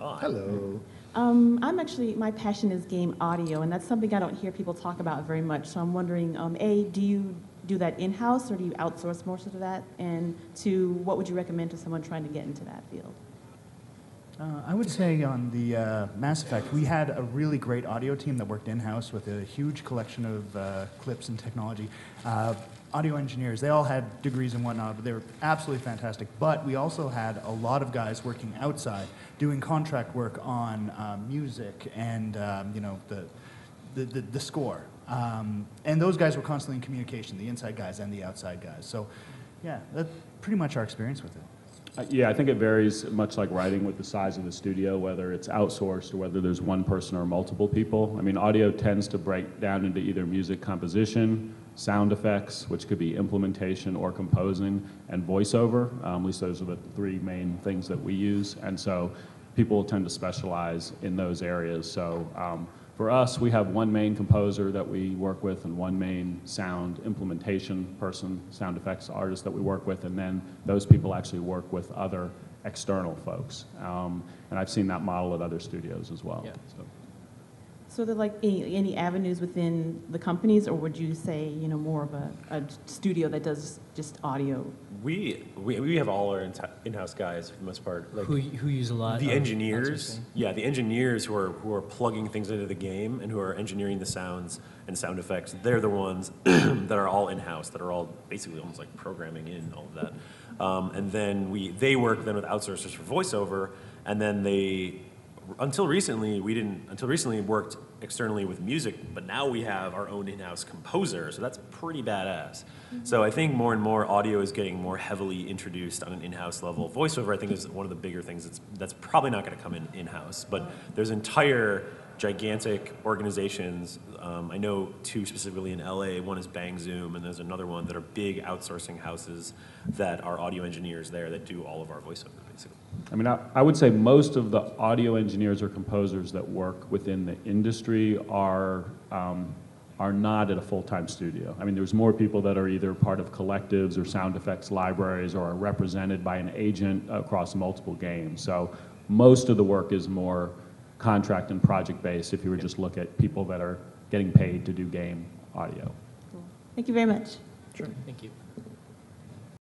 MomoCon. Hello. My passion is game audio, and that's something I don't hear people talk about very much. So I'm wondering, A, do you do that in-house, or do you outsource most of that? And two, what would you recommend to someone trying to get into that field? I would say on the Mass Effect, we had a really great audio team that worked in-house with a huge collection of clips and technology. Audio engineers, they all had degrees and whatnot, but they were absolutely fantastic. But we also had a lot of guys working outside, doing contract work on music and the score. And those guys were constantly in communication, the inside guys and the outside guys. So yeah, that's pretty much our experience with it. Yeah, I think it varies much like writing with the size of the studio, whether it's outsourced or whether there's one person or multiple people. I mean, audio tends to break down into either music composition, sound effects, which could be implementation or composing, and voiceover. At least those are the three main things that we use. And so people tend to specialize in those areas. So for us, we have one main composer that we work with and one main sound implementation person, sound effects artist that we work with, and then those people actually work with other external folks. And I've seen that model at other studios as well. Yeah. So are there like any avenues within the companies, or would you say, more of a studio that does just audio? We have all our in-house guys for the most part. Like who use a lot. The of engineers, outsourcing. the engineers who are plugging things into the game and who are engineering the sounds and sound effects. They're the ones that are all in-house, that are all basically almost like programming in all of that. And then they work then with outsourcers for voiceover, and then until recently worked externally with music, but now we have our own in-house composer, so that's pretty badass. So I think more and more audio is getting more heavily introduced on an in-house level. Voiceover, I think, is one of the bigger things that's probably not going to come in-house, but there's entire gigantic organizations. I know two specifically in LA. One is Bang Zoom, and there's another one that are big outsourcing houses that are audio engineers there that do all of our voiceover, basically. I mean, I would say most of the audio engineers or composers that work within the industry are not at a full-time studio. I mean, there's more people that are either part of collectives or sound effects libraries or are represented by an agent across multiple games. So most of the work is more contract and project-based if you were just look at people that are getting paid to do game audio. Cool. Thank you very much. Sure. Thank you.